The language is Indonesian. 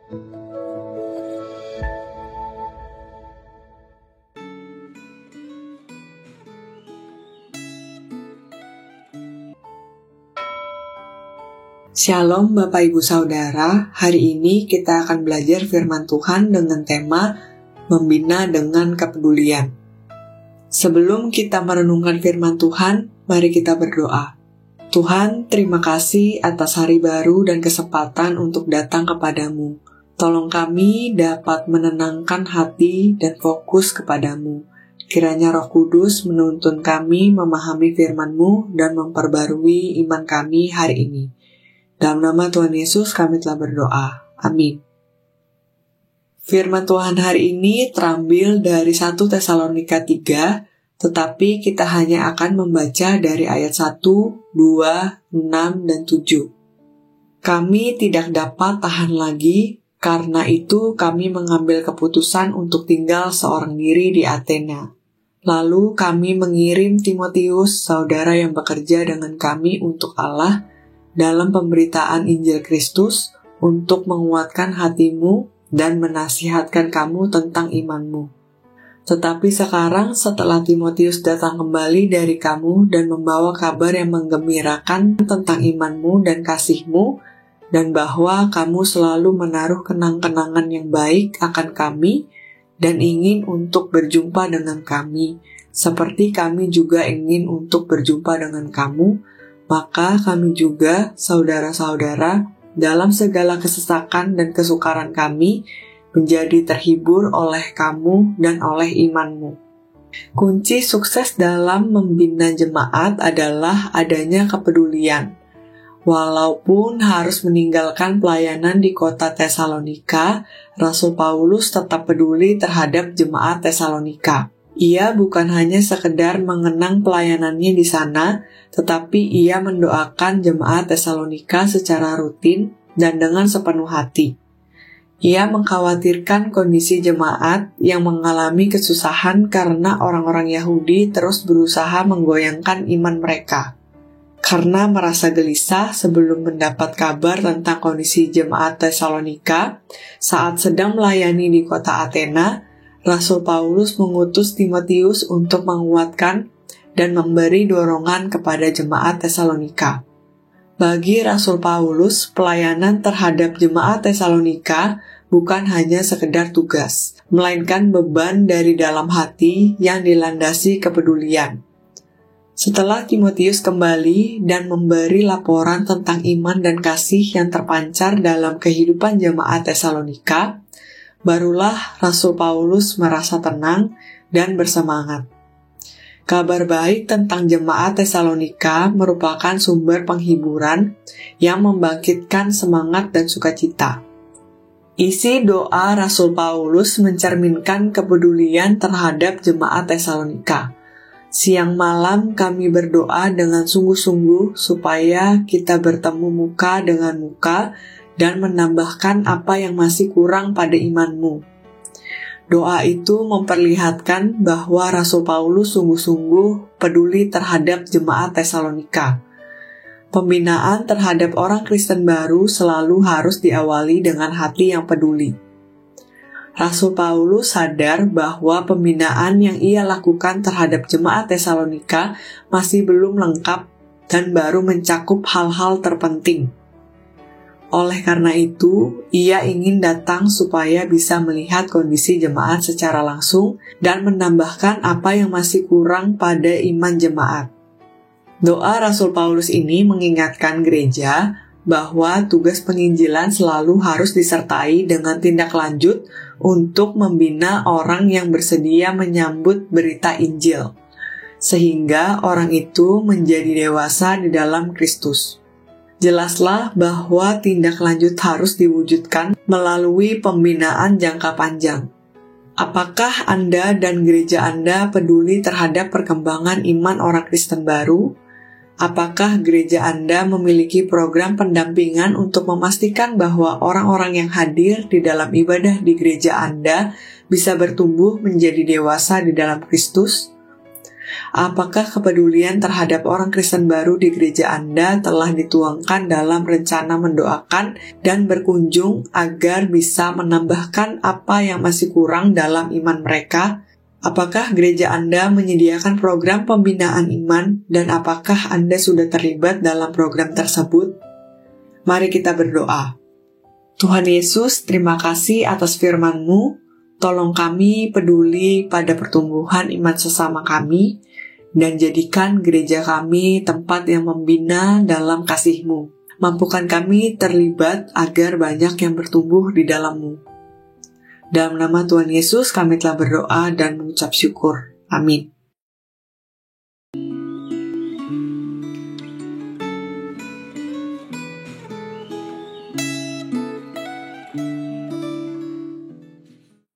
Shalom Bapak Ibu Saudara, hari ini kita akan belajar firman Tuhan dengan tema Membina dengan Kepedulian. Sebelum kita merenungkan firman Tuhan, mari kita berdoa. Tuhan, terima kasih atas hari baru dan kesempatan untuk datang kepadamu. Tolong kami dapat menenangkan hati dan fokus kepadamu. Kiranya Roh Kudus menuntun kami memahami firman-Mu dan memperbarui iman kami hari ini. Dalam nama Tuhan Yesus kami telah berdoa. Amin. Firman Tuhan hari ini terambil dari 1 Tesalonika 3, tetapi kita hanya akan membaca dari ayat 1, 2, 6, dan 7. Kami tidak dapat tahan lagi, karena itu kami mengambil keputusan untuk tinggal seorang diri di Athena. Lalu kami mengirim Timotius, saudara yang bekerja dengan kami untuk Allah, dalam pemberitaan Injil Kristus untuk menguatkan hatimu dan menasihatkan kamu tentang imanmu. Tetapi sekarang setelah Timotius datang kembali dari kamu dan membawa kabar yang menggembirakan tentang imanmu dan kasihmu, dan bahwa kamu selalu menaruh kenang-kenangan yang baik akan kami dan ingin untuk berjumpa dengan kami, seperti kami juga ingin untuk berjumpa dengan kamu, maka kami juga, saudara-saudara, dalam segala kesesakan dan kesukaran kami, menjadi terhibur oleh kamu dan oleh imanmu. Kunci sukses dalam membina jemaat adalah adanya kepedulian. Walaupun harus meninggalkan pelayanan di kota Tesalonika, Rasul Paulus tetap peduli terhadap jemaat Tesalonika. Ia bukan hanya sekedar mengenang pelayanannya di sana, tetapi ia mendoakan jemaat Tesalonika secara rutin dan dengan sepenuh hati. Ia mengkhawatirkan kondisi jemaat yang mengalami kesusahan karena orang-orang Yahudi terus berusaha menggoyangkan iman mereka. Karena merasa gelisah sebelum mendapat kabar tentang kondisi jemaat Tesalonika saat sedang melayani di kota Athena, Rasul Paulus mengutus Timotius untuk menguatkan dan memberi dorongan kepada jemaat Tesalonika. Bagi Rasul Paulus, pelayanan terhadap jemaat Tesalonika bukan hanya sekedar tugas, melainkan beban dari dalam hati yang dilandasi kepedulian. Setelah Timotius kembali dan memberi laporan tentang iman dan kasih yang terpancar dalam kehidupan jemaat Tesalonika, barulah Rasul Paulus merasa tenang dan bersemangat. Kabar baik tentang jemaat Tesalonika merupakan sumber penghiburan yang membangkitkan semangat dan sukacita. Isi doa Rasul Paulus mencerminkan kepedulian terhadap jemaat Tesalonika. Siang malam kami berdoa dengan sungguh-sungguh supaya kita bertemu muka dengan muka dan menambahkan apa yang masih kurang pada imanmu. Doa itu memperlihatkan bahwa Rasul Paulus sungguh-sungguh peduli terhadap jemaat Tesalonika. Pembinaan terhadap orang Kristen baru selalu harus diawali dengan hati yang peduli. Rasul Paulus sadar bahwa pembinaan yang ia lakukan terhadap jemaat Tesalonika masih belum lengkap dan baru mencakup hal-hal terpenting. Oleh karena itu, ia ingin datang supaya bisa melihat kondisi jemaat secara langsung dan menambahkan apa yang masih kurang pada iman jemaat. Doa Rasul Paulus ini mengingatkan gereja bahwa tugas penginjilan selalu harus disertai dengan tindak lanjut untuk membina orang yang bersedia menyambut berita Injil, sehingga orang itu menjadi dewasa di dalam Kristus. Jelaslah bahwa tindak lanjut harus diwujudkan melalui pembinaan jangka panjang. Apakah Anda dan gereja Anda peduli terhadap perkembangan iman orang Kristen baru? Apakah gereja Anda memiliki program pendampingan untuk memastikan bahwa orang-orang yang hadir di dalam ibadah di gereja Anda bisa bertumbuh menjadi dewasa di dalam Kristus? Apakah kepedulian terhadap orang Kristen baru di gereja Anda telah dituangkan dalam rencana mendoakan dan berkunjung agar bisa menambahkan apa yang masih kurang dalam iman mereka? Apakah gereja Anda menyediakan program pembinaan iman dan apakah Anda sudah terlibat dalam program tersebut? Mari kita berdoa. Tuhan Yesus, terima kasih atas firman-Mu. Tolong kami peduli pada pertumbuhan iman sesama kami, dan jadikan gereja kami tempat yang membina dalam kasih-Mu. Mampukan kami terlibat agar banyak yang bertumbuh di dalam-Mu. Dalam nama Tuhan Yesus kami telah berdoa dan mengucap syukur. Amin.